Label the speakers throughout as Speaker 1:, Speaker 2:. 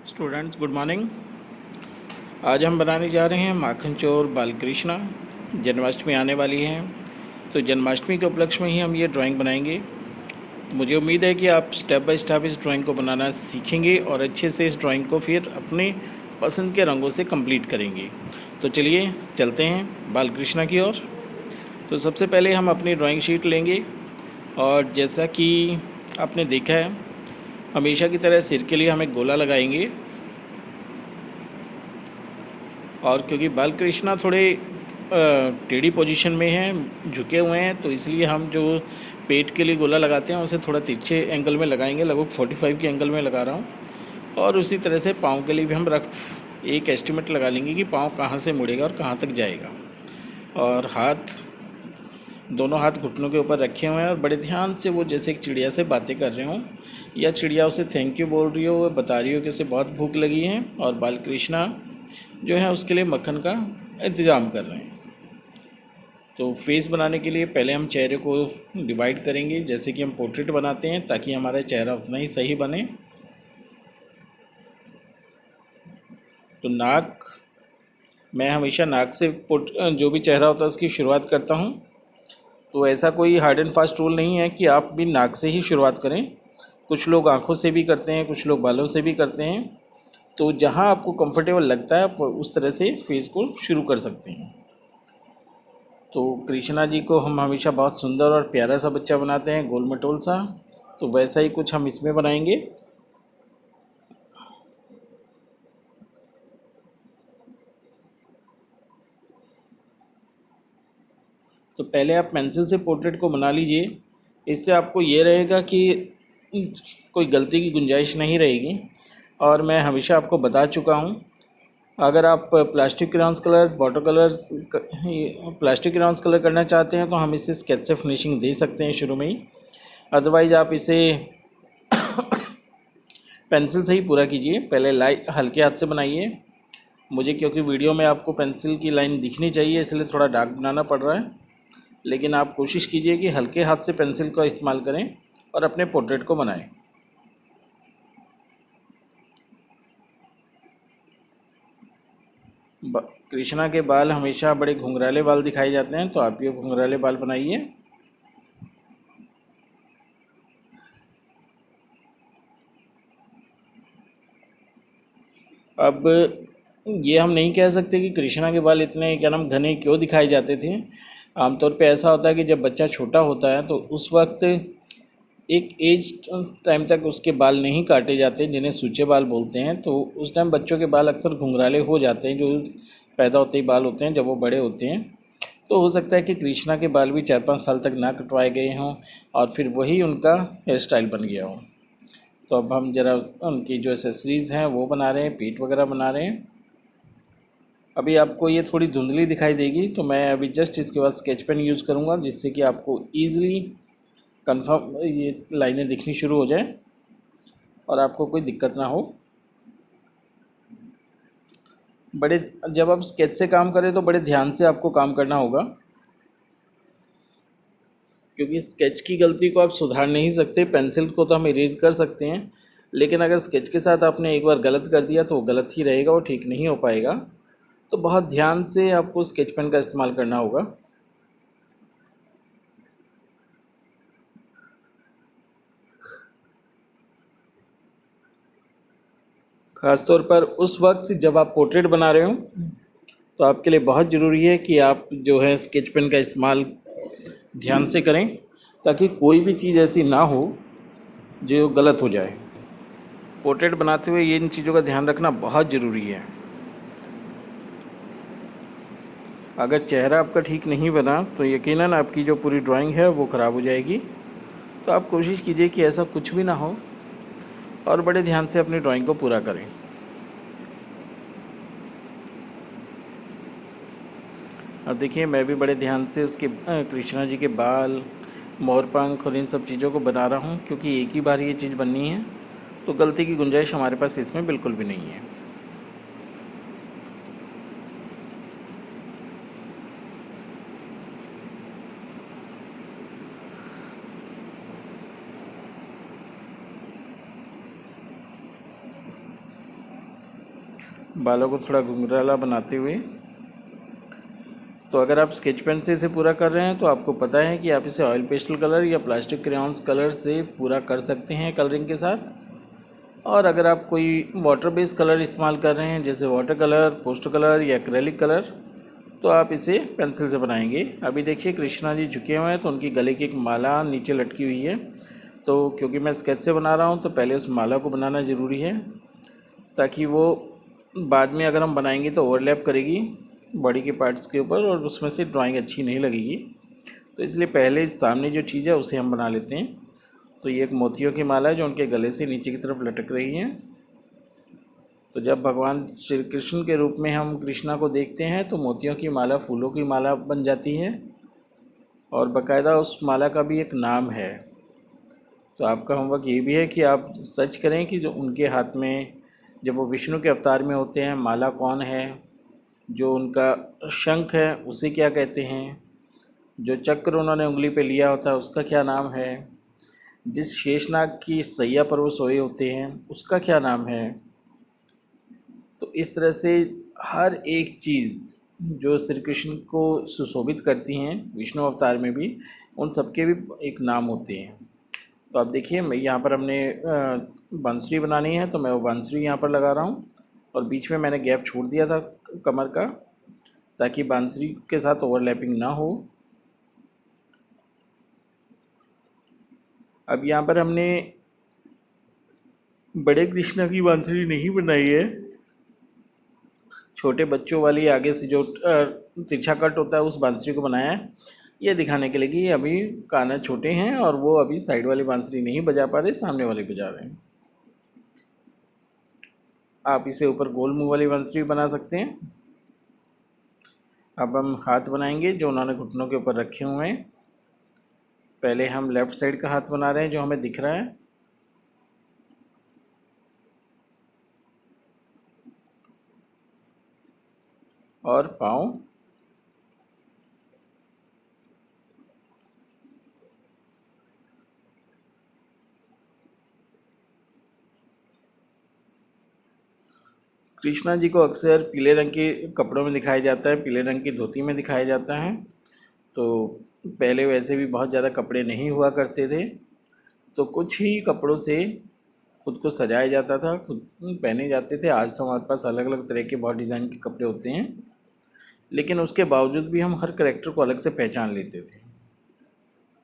Speaker 1: Students good morning. आज हम बनाने जा रहे हैं माखन चोर बाल कृष्णा। जन्माष्टमी आने वाली है, तो जन्माष्टमी के उपलक्ष्य में ही हम ये ड्राइंग बनाएंगे। तो मुझे उम्मीद है कि आप स्टेप बाय स्टेप इस ड्राइंग को बनाना सीखेंगे और अच्छे से इस ड्राइंग को फिर अपने पसंद के रंगों से कंप्लीट करेंगे। तो चलिए चलते हैं बाल कृष्णा की ओर। तो सबसे पहले हम अपनी ड्राइंग शीट लेंगे और जैसा कि आपने देखा है, हमेशा की तरह सिर के लिए हम एक गोला लगाएंगे। और क्योंकि बाल कृष्णा थोड़े टेढ़ी पोजीशन में हैं, झुके हुए हैं, तो इसलिए हम जो पेट के लिए गोला लगाते हैं उसे थोड़ा तिरछे एंगल में लगाएंगे। लगभग 45 के एंगल में लगा रहा हूँ। और उसी तरह से पाँव के लिए भी हम एक एस्टिमेट लगा लेंगे कि पाँव कहाँ से मुड़ेगा और कहाँ तक जाएगा। और दोनों हाथ घुटनों के ऊपर रखे हुए हैं और बड़े ध्यान से वो जैसे एक चिड़िया से बातें कर रहे हों, या चिड़िया उसे थैंक यू बोल रही हो, वो बता रही हो कि उसे बहुत भूख लगी है और बाल कृष्णा जो है उसके लिए मक्खन का इंतज़ाम कर रहे हैं। तो फेस बनाने के लिए पहले हम चेहरे को डिवाइड करेंगे, जैसे कि हम पोर्ट्रेट बनाते हैं, ताकि हमारा चेहरा उतना ही सही बने। तो मैं हमेशा नाक से जो भी चेहरा होता है उसकी शुरुआत करता हूँ। तो ऐसा कोई हार्ड एंड फास्ट रूल नहीं है कि आप भी नाक से ही शुरुआत करें। कुछ लोग आँखों से भी करते हैं, कुछ लोग बालों से भी करते हैं। तो जहाँ आपको कंफर्टेबल लगता है आप उस तरह से फेस को शुरू कर सकते हैं। तो कृष्णा जी को हम हमेशा बहुत सुंदर और प्यारा सा बच्चा बनाते हैं, गोल मटोल सा। तो वैसा ही कुछ हम इसमें बनाएंगे। तो पहले आप पेंसिल से पोर्ट्रेट को बना लीजिए। इससे आपको ये रहेगा कि कोई गलती की गुंजाइश नहीं रहेगी। और मैं हमेशा आपको बता चुका हूँ, अगर आप plastic crayons colour water colours plastic crayons colour करना चाहते हैं तो हम इसे स्केच से फिनिशिंग दे सकते हैं शुरू में ही। अदरवाइज़ आप इसे पेंसिल से ही पूरा कीजिए। पहले हल्के हाथ से बनाइए। मुझे क्योंकि वीडियो में आपको पेंसिल की लाइन दिखनी चाहिए, इसलिए थोड़ा डार्क बनाना पड़ रहा है। लेकिन आप कोशिश कीजिए कि हल्के हाथ से पेंसिल का इस्तेमाल करें और अपने पोर्ट्रेट को बनाएं। कृष्णा के बाल हमेशा बड़े घुंघराले बाल दिखाए जाते हैं, तो आप ये घुंघराले बाल बनाइए। अब ये हम नहीं कह सकते कि कृष्णा के बाल इतने घने क्यों दिखाए जाते थे। आमतौर पे ऐसा होता है कि जब बच्चा छोटा होता है तो उस वक्त एक एज टाइम तक उसके बाल नहीं काटे जाते, जिन्हें सूचे बाल बोलते हैं। तो उस टाइम बच्चों के बाल अक्सर घुंघराले हो जाते हैं, जो पैदा होते ही बाल होते हैं जब वो बड़े होते हैं। तो हो सकता है कि कृष्णा के बाल भी 4-5 साल तक ना कटवाए गए हों और फिर वही उनका हेयर स्टाइल बन गया हो। तो अब हम ज़रा उनकी जो एसेसरीज़ हैं वो बना रहे हैं, पीठ वगैरह बना रहे हैं। अभी आपको ये थोड़ी धुंधली दिखाई देगी, तो मैं अभी जस्ट इसके बाद स्केच पेन यूज़ करूँगा, जिससे कि आपको ईज़िली कंफर्म ये लाइनें दिखनी शुरू हो जाए और आपको कोई दिक्कत ना हो। बड़े जब आप स्केच से काम करें तो बड़े ध्यान से आपको काम करना होगा, क्योंकि स्केच की गलती को आप सुधार नहीं सकते। पेंसिल को तो हम इरेज कर सकते हैं, लेकिन अगर स्केच के साथ आपने एक बार गलत कर दिया तो वो गलत ही रहेगा, वो ठीक नहीं हो पाएगा। तो बहुत ध्यान से आपको स्केच पेन का इस्तेमाल करना होगा। ख़ासतौर पर उस वक्त जब आप पोर्ट्रेट बना रहे हो, तो आपके लिए बहुत ज़रूरी है कि आप जो है स्केच पेन का इस्तेमाल ध्यान से करें, ताकि कोई भी चीज़ ऐसी ना हो जो गलत हो जाए। पोर्ट्रेट बनाते हुए ये इन चीज़ों का ध्यान रखना बहुत ज़रूरी है। अगर चेहरा आपका ठीक नहीं बना तो यकीनन आपकी जो पूरी ड्राइंग है वो ख़राब हो जाएगी। तो आप कोशिश कीजिए कि ऐसा कुछ भी ना हो और बड़े ध्यान से अपनी ड्राइंग को पूरा करें। अब देखिए, मैं भी बड़े ध्यान से उसके कृष्णा जी के बाल, मोर पंख और इन सब चीज़ों को बना रहा हूँ, क्योंकि एक ही बार ये चीज़ बननी है, तो गलती की गुंजाइश हमारे पास इसमें बिल्कुल भी नहीं है। बालों को थोड़ा घुंघराला बनाते हुए। तो अगर आप स्केच पेन से इसे पूरा कर रहे हैं तो आपको पता है कि आप इसे ऑयल पेस्टल कलर या प्लास्टिक क्रेयॉन्स कलर से पूरा कर सकते हैं कलरिंग के साथ। और अगर आप कोई वाटर बेस्ड कलर इस्तेमाल कर रहे हैं जैसे वाटर कलर, पोस्टर कलर या एक्रेलिक कलर, तो आप इसे पेंसिल से बनाएंगे। अभी देखिए कृष्णा जी झुके हुए हैं तो उनकी गले की एक माला नीचे लटकी हुई है। तो क्योंकि मैं स्केच से बना रहा हूँ तो पहले उस माला को बनाना ज़रूरी है, ताकि वो बाद में अगर हम बनाएंगे तो ओवरलैप करेगी बॉडी के पार्ट्स के ऊपर और उसमें से ड्राइंग अच्छी नहीं लगेगी। तो इसलिए पहले सामने जो चीज़ है उसे हम बना लेते हैं। तो ये एक मोतियों की माला है जो उनके गले से नीचे की तरफ लटक रही है। तो जब भगवान श्री कृष्ण के रूप में हम कृष्णा को देखते हैं तो मोतियों की माला फूलों की माला बन जाती है और बाकायदा उस माला का भी एक नाम है। तो आपका होमवर्क ये भी है कि आप सर्च करें कि जो उनके हाथ में जब वो विष्णु के अवतार में होते हैं माला कौन है, जो उनका शंख है उसे क्या कहते हैं, जो चक्र उन्होंने उंगली पे लिया होता है उसका क्या नाम है, जिस शेषनाग की सैया पर वो सोए होते हैं उसका क्या नाम है। तो इस तरह से हर एक चीज़ जो श्री कृष्ण को सुशोभित करती हैं विष्णु अवतार में भी, उन सबके भी एक नाम होते हैं। तो आप देखिए मैं यहाँ पर हमने बांसुरी बनानी है तो मैं वो बांसुरी यहाँ पर लगा रहा हूँ और बीच में मैंने गैप छोड़ दिया था कमर का, ताकि बांसुरी के साथ ओवरलैपिंग ना हो। अब यहाँ पर हमने बड़े कृष्णा की बांसुरी नहीं बनाई है, छोटे बच्चों वाली आगे से जो तिरछा कट होता है उस बांसुरी को बनाया है, ये दिखाने के लिए कि अभी काना छोटे हैं और वो अभी साइड वाली बांसुरी नहीं बजा पा रहे, सामने वाली बजा रहे हैं। आप इसे ऊपर गोल मुंह वाली बांसुरी बना सकते हैं। अब हम हाथ बनाएंगे जो उन्होंने घुटनों के ऊपर रखे हुए हैं। पहले हम लेफ़्ट साइड का हाथ बना रहे हैं जो हमें दिख रहा है, और पाँव। कृष्णा जी को अक्सर पीले रंग के कपड़ों में दिखाया जाता है, पीले रंग की धोती में दिखाया जाता है। तो पहले वैसे भी बहुत ज़्यादा कपड़े नहीं हुआ करते थे, तो कुछ ही कपड़ों से खुद को सजाया जाता था, खुद पहने जाते थे। आज तो हमारे पास अलग अलग तरह के बहुत डिज़ाइन के कपड़े होते हैं, लेकिन उसके बावजूद भी हम हर करैक्टर को अलग से पहचान लेते थे।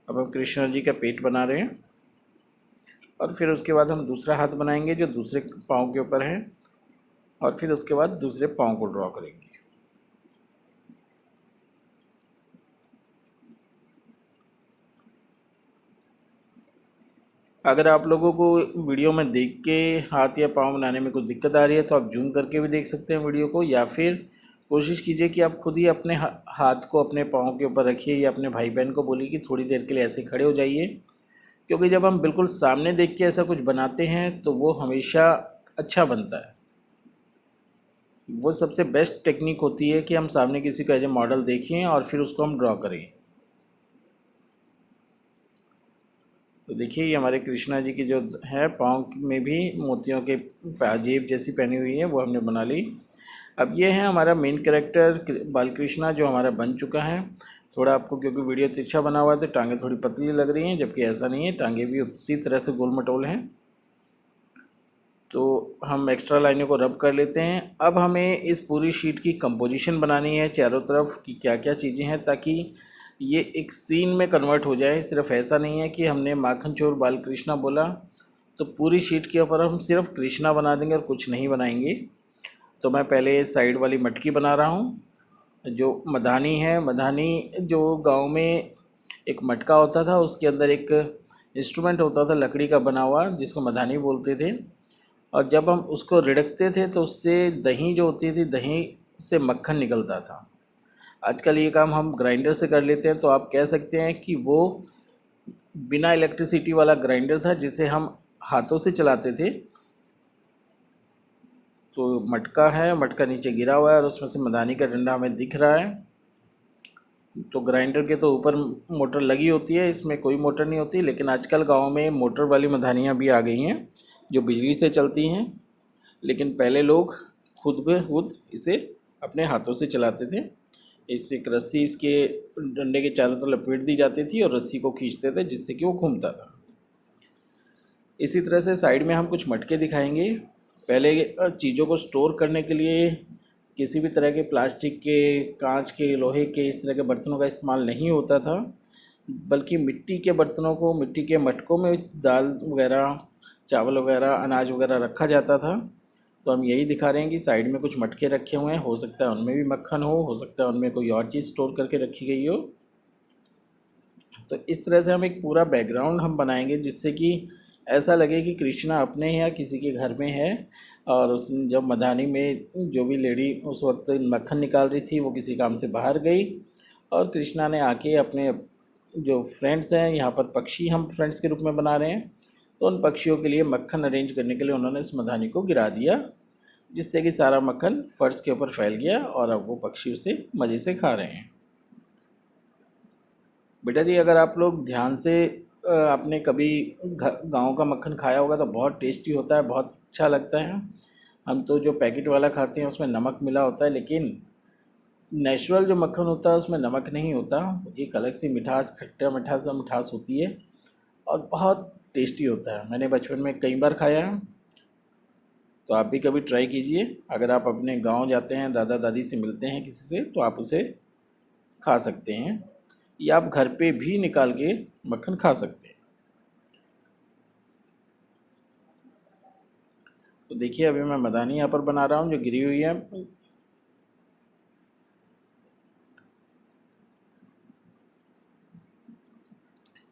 Speaker 1: अब हम कृष्ण जी का पेट बना रहे हैं और फिर उसके बाद हम दूसरा हाथ बनाएंगे जो दूसरे पाँव के ऊपर है, और फिर उसके बाद दूसरे पाँव को ड्रॉ करेंगे। अगर आप लोगों को वीडियो में देख के हाथ या पाँव बनाने में कुछ दिक्कत आ रही है तो आप जूम करके भी देख सकते हैं वीडियो को, या फिर कोशिश कीजिए कि आप खुद ही अपने हाथ को अपने पाँव के ऊपर रखिए या अपने भाई बहन को बोलिए कि थोड़ी देर के लिए ऐसे खड़े हो जाइए। क्योंकि जब हम बिल्कुल सामने देख के ऐसा कुछ बनाते हैं तो वो हमेशा अच्छा बनता है। वो सबसे बेस्ट टेक्निक होती है कि हम सामने किसी को एज ए मॉडल देखें और फिर उसको हम ड्रॉ करें। तो देखिए ये हमारे कृष्णा जी की जो है पाँव में भी मोतियों के जेब जैसी पहनी हुई है वो हमने बना ली। अब ये है हमारा मेन कैरेक्टर बालकृष्णा जो हमारा बन चुका है। थोड़ा आपको क्योंकि वीडियो तिरछा बना हुआ है तो टांगें थोड़ी पतली लग रही हैं, जबकि ऐसा नहीं है, टांगें भी उसी तरह से गोल मटोल हैं। तो हम एक्स्ट्रा लाइनों को रब कर लेते हैं। अब हमें इस पूरी शीट की कंपोजिशन बनानी है चारों तरफ कि क्या क्या चीज़ें हैं, ताकि ये एक सीन में कन्वर्ट हो जाए। सिर्फ ऐसा नहीं है कि हमने माखन चोर बालकृष्णा बोला तो पूरी शीट के ऊपर हम सिर्फ कृष्णा बना देंगे और कुछ नहीं बनाएंगे। तो मैं पहले साइड वाली मटकी बना रहा हूँ। जो मधानी है, मधानी जो गांव में एक मटका होता था उसके अंदर एक इंस्ट्रूमेंट होता था लकड़ी का बना हुआ जिसको मधानी बोलते थे, और जब हम उसको रिड़कते थे तो उससे दही जो होती थी, दही से मक्खन निकलता था। आजकल ये काम हम ग्राइंडर से कर लेते हैं, तो आप कह सकते हैं कि वो बिना इलेक्ट्रिसिटी वाला ग्राइंडर था जिसे हम हाथों से चलाते थे। तो मटका है, मटका नीचे गिरा हुआ है और उसमें से मधानी का डंडा हमें दिख रहा है। तो ग्राइंडर के तो ऊपर मोटर लगी होती है, इसमें कोई मोटर नहीं होती, लेकिन आजकल गांव में मोटर वाली मधानियाँ भी आ गई हैं जो बिजली से चलती हैं। लेकिन पहले लोग खुद ब खुद इसे अपने हाथों से चलाते थे। इससे एक रस्सी इसके डंडे के चारों तरफ लपेट दी जाती थी और रस्सी को खींचते थे जिससे कि वो घूमता था। इसी तरह से साइड में हम कुछ मटके दिखाएंगे। पहले चीज़ों को स्टोर करने के लिए किसी भी तरह के प्लास्टिक के, कांच के, लोहे के इस तरह के बर्तनों का इस्तेमाल नहीं होता था, बल्कि मिट्टी के बर्तनों को, मिट्टी के मटकों में दाल वगैरह, चावल वगैरह, अनाज वगैरह रखा जाता था। तो हम यही दिखा रहे हैं कि साइड में कुछ मटके रखे हुए हैं, हो सकता है उनमें भी मक्खन हो सकता है उनमें कोई और चीज़ स्टोर करके रखी गई हो। तो इस तरह से हम एक पूरा बैकग्राउंड हम बनाएंगे जिससे कि ऐसा लगे कि कृष्णा अपने या किसी के घर में है, और उस जब मधानी में जो भी लेडी उस वक्त मक्खन निकाल रही थी वो किसी काम से बाहर गई, और कृष्णा ने आके अपने जो फ्रेंड्स हैं, यहाँ पर पक्षी हम फ्रेंड्स के रूप में बना रहे हैं, तो उन पक्षियों के लिए मक्खन अरेंज करने के लिए उन्होंने इस मधानी को गिरा दिया, जिससे कि सारा मक्खन फर्श के ऊपर फैल गया और अब वो पक्षी उसे मज़े से खा रहे हैं। बेटा जी, अगर आप लोग ध्यान से आपने कभी गांव का मक्खन खाया होगा तो बहुत टेस्टी होता है, बहुत अच्छा लगता है। हम तो जो पैकेट वाला खाते हैं उसमें नमक मिला होता है, लेकिन नेचुरल जो मक्खन होता है उसमें नमक नहीं होता। एक अलग सी मिठास, खट्टा मीठा सा मिठास होती है और बहुत टेस्टी होता है। मैंने बचपन में कई बार खाया है, तो आप भी कभी ट्राई कीजिए। अगर आप अपने गांव जाते हैं, दादा दादी से मिलते हैं किसी से, तो आप उसे खा सकते हैं, या आप घर पे भी निकाल के मक्खन खा सकते हैं। तो देखिए, अभी मैं मदानी यहाँ पर बना रहा हूँ जो गिरी हुई है।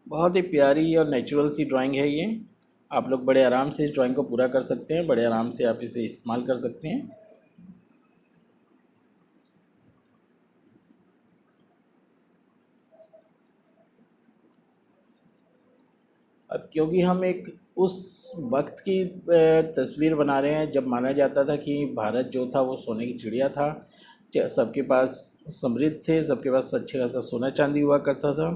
Speaker 1: बहुत ही प्यारी और नेचुरल सी ड्राइंग है ये। आप लोग बड़े आराम से इस ड्राइंग को पूरा कर सकते हैं, बड़े आराम से आप इसे इस्तेमाल कर सकते हैं। अब क्योंकि हम एक उस वक्त की तस्वीर बना रहे हैं जब माना जाता था कि भारत जो था वो सोने की चिड़िया था, सबके पास समृद्ध थे, सबके पास अच्छे खासा सोना चांदी हुआ करता था,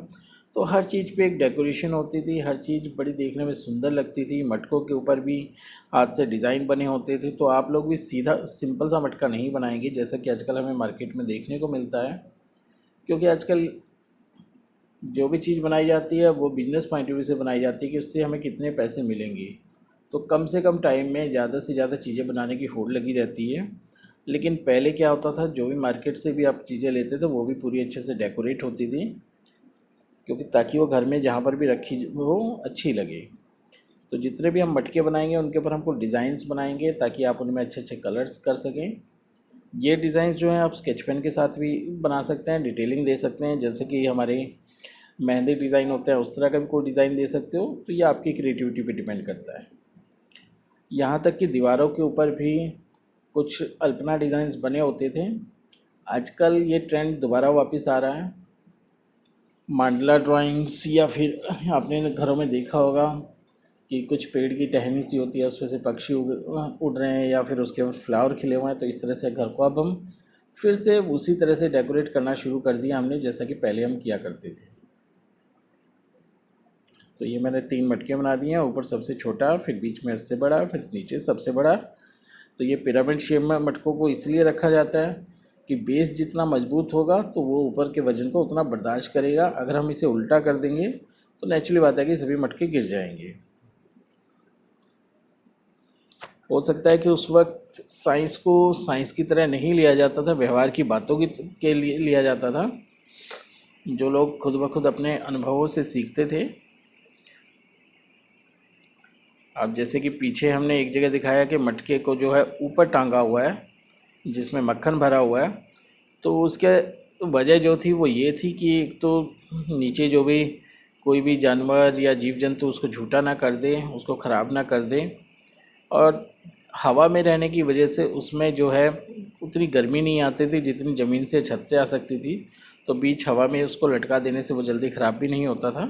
Speaker 1: तो हर चीज़ पे एक डेकोरेशन होती थी, हर चीज़ बड़ी देखने में सुंदर लगती थी। मटकों के ऊपर भी हाथ से डिज़ाइन बने होते थे। तो आप लोग भी सीधा सिंपल सा मटका नहीं बनाएंगे जैसा कि आजकल हमें मार्केट में देखने को मिलता है, क्योंकि आजकल जो भी चीज़ बनाई जाती है वो बिजनेस पॉइंट ऑफ व्यू से बनाई जाती है कि उससे हमें कितने पैसे मिलेंगे। तो कम से कम टाइम में ज़्यादा से ज़्यादा चीज़ें बनाने की होड़ लगी रहती है। लेकिन पहले क्या होता था, जो भी मार्केट से भी आप चीज़ें लेते थे वो भी पूरी अच्छे से डेकोरेट होती थी, क्योंकि ताकि वो घर में जहाँ पर भी रखी वो अच्छी लगे। तो जितने भी हम मटके बनाएंगे उनके ऊपर हमको डिज़ाइंस बनाएंगे ताकि आप उनमें अच्छे अच्छे कलर्स कर सकें। ये डिज़ाइंस जो हैं आप स्केच पेन के साथ भी बना सकते हैं, डिटेलिंग दे सकते हैं, जैसे कि हमारे मेहंदी डिज़ाइन होता है उस तरह का भी कोई डिज़ाइन दे सकते हो। तो ये आपकी क्रिएटिविटी पे डिपेंड करता है। यहाँ तक कि दीवारों के ऊपर भी कुछ अल्पना डिज़ाइंस बने होते थे। आजकल ये ट्रेंड दोबारा वापस आ रहा है, मांडला ड्राइंग्स, या फिर आपने घरों में देखा होगा कि कुछ पेड़ की टहनी सी होती है, उसमें से पक्षी उड़ रहे हैं या फिर उसके ऊपर फ्लावर खिले हुए हैं। तो इस तरह से घर को अब हम फिर से उसी तरह से डेकोरेट करना शुरू कर दिया हमने, जैसा कि पहले हम किया करते थे। तो ये मैंने 3 मटके बना दिए हैं, ऊपर सबसे छोटा, फिर बीच में उससे बड़ा, फिर नीचे सबसे बड़ा। तो ये पिरामिड शेप में मटकों को इसलिए रखा जाता है कि बेस जितना मजबूत होगा तो वो ऊपर के वजन को उतना बर्दाश्त करेगा। अगर हम इसे उल्टा कर देंगे तो नेचुरली बात है कि सभी मटके गिर जाएंगे। हो सकता है कि उस वक्त साइंस को साइंस की तरह नहीं लिया जाता था, व्यवहार की बातों के लिए लिया जाता था, जो लोग खुद ब खुद अपने अनुभवों से सीखते थे। अब जैसे कि पीछे हमने एक जगह दिखाया कि मटके को जो है ऊपर टांगा हुआ है जिसमें मक्खन भरा हुआ है। तो उसके वजह जो थी वो ये थी कि एक तो नीचे जो भी कोई भी जानवर या जीव जंतु उसको झूठा ना कर दे, उसको ख़राब ना कर दे, और हवा में रहने की वजह से उसमें जो है उतनी गर्मी नहीं आती थी जितनी ज़मीन से, छत से आ सकती थी। तो बीच हवा में उसको लटका देने से वो जल्दी ख़राब भी नहीं होता था,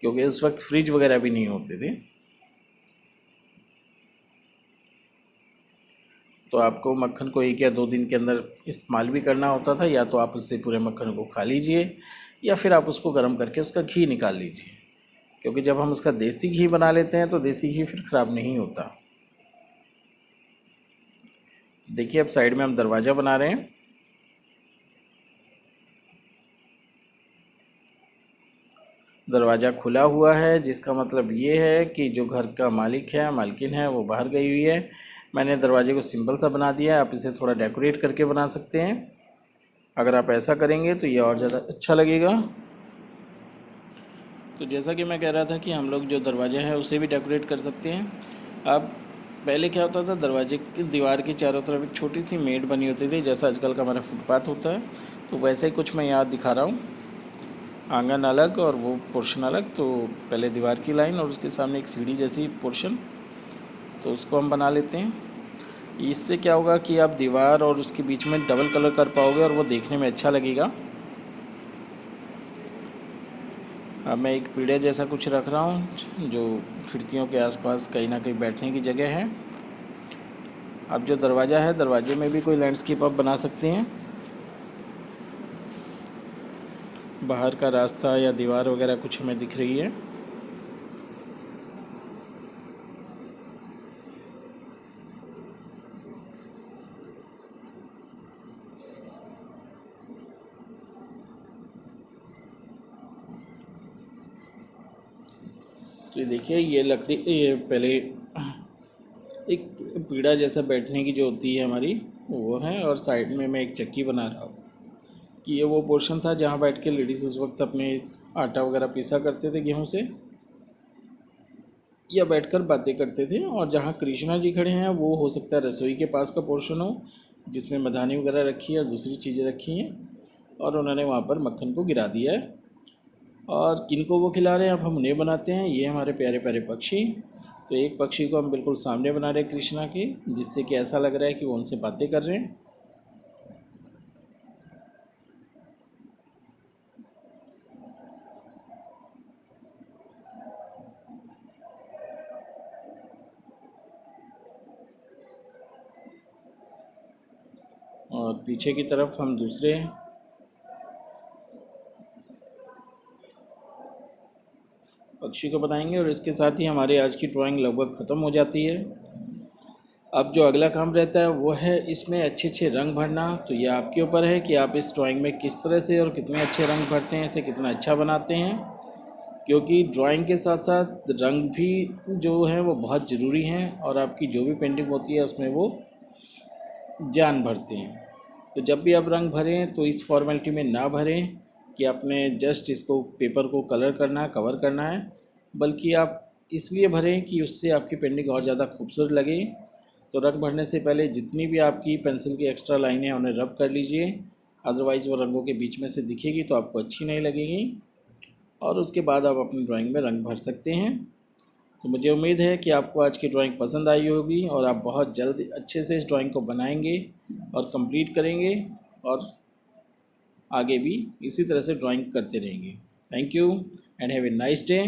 Speaker 1: क्योंकि उस वक्त फ्रिज वगैरह भी नहीं होते थे। तो आपको मक्खन को 1 या 2 दिन के अंदर इस्तेमाल भी करना होता था, या तो आप उससे पूरे मक्खन को खा लीजिए या फिर आप उसको गर्म करके उसका घी निकाल लीजिए, क्योंकि जब हम उसका देसी घी बना लेते हैं तो देसी घी फिर ख़राब नहीं होता। देखिए अब साइड में हम दरवाज़ा बना रहे हैं। दरवाज़ा खुला हुआ है, जिसका मतलब ये है कि जो घर का मालिक है, मालकिन है, वो बाहर गई हुई है। मैंने दरवाजे को सिंपल सा बना दिया है। आप इसे थोड़ा डेकोरेट करके बना सकते हैं। अगर आप ऐसा करेंगे तो ये और ज़्यादा अच्छा लगेगा। तो जैसा कि मैं कह रहा था कि हम लोग जो दरवाज़ा है उसे भी डेकोरेट कर सकते हैं। अब पहले क्या होता था, दरवाजे की दीवार की चारों तरफ एक छोटी सी मेड बनी होती थी, जैसा आजकल का हमारा फुटपाथ होता है। तो वैसे ही कुछ मैं यहाँ दिखा रहा हूँ। आंगन अलग और वो पोर्शन अलग। तो पहले दीवार की लाइन और उसके सामने एक सीढ़ी जैसी पोर्शन, तो उसको हम बना लेते हैं। इससे क्या होगा कि आप दीवार और उसके बीच में डबल कलर कर पाओगे और वो देखने में अच्छा लगेगा। अब मैं एक पीढ़े जैसा कुछ रख रहा हूँ, जो खिड़कियों के आसपास कहीं ना कहीं बैठने की जगह है। अब जो दरवाज़ा है, दरवाजे में भी कोई लैंडस्केप आप बना सकते हैं। बाहर का रास्ता या दीवार वगैरह कुछ हमें दिख रही है। तो ये देखिए, ये लकड़ी, ये पहले एक पीढ़ा जैसा बैठने की जो होती है हमारी, वो है। और साइड में मैं एक चक्की बना रहा हूँ कि ये वो पोर्शन था जहाँ बैठ के लेडीज़ उस वक्त अपने आटा वगैरह पीसा करते थे गेहूँ से, या बैठकर बातें करते थे। और जहाँ कृष्णा जी खड़े हैं वो हो सकता है रसोई के पास का पोर्शन हो, जिसमें मधानी वगैरह रखी है और दूसरी चीज़ें रखी हैं। और उन्होंने वहाँ पर मक्खन को गिरा दिया है। और किन को वो खिला रहे हैं, अब हम उन्हें बनाते हैं। ये हमारे प्यारे प्यारे पक्षी। तो एक पक्षी को हम बिल्कुल सामने बना रहे हैं कृष्णा के, जिससे कि ऐसा लग रहा है कि वो उनसे बातें कर रहे हैं। और पीछे की तरफ हम दूसरे पक्षी को बनाएंगे। और इसके साथ ही हमारी आज की ड्राइंग लगभग ख़त्म हो जाती है। अब जो अगला काम रहता है वो है इसमें अच्छे अच्छे रंग भरना। तो ये आपके ऊपर है कि आप इस ड्राइंग में किस तरह से और कितने अच्छे रंग भरते हैं, इसे कितना अच्छा बनाते हैं। क्योंकि ड्राइंग के साथ साथ रंग भी जो है वो बहुत ज़रूरी हैं, और आपकी जो भी पेंटिंग होती है उसमें वो जान भरते हैं। तो जब भी आप रंग भरें तो इस फॉर्मेलिटी में ना भरें कि आपने जस्ट इसको पेपर को कलर करना है, कवर करना है, बल्कि आप इसलिए भरें कि उससे आपकी पेंटिंग और ज़्यादा खूबसूरत लगे। तो रंग भरने से पहले जितनी भी आपकी पेंसिल की एक्स्ट्रा लाइनें हैं उन्हें रब कर लीजिए, अदरवाइज़ वो रंगों के बीच में से दिखेगी तो आपको अच्छी नहीं लगेगी। और उसके बाद आप अपनी ड्राइंग में रंग भर सकते हैं। तो मुझे उम्मीद है कि आपको आज की ड्राइंग पसंद आई होगी और आप बहुत जल्द अच्छे से इस ड्राइंग को बनाएंगे और कंप्लीट करेंगे, और आगे भी इसी तरह से ड्राइंग करते रहेंगे। Thank you and have a nice day.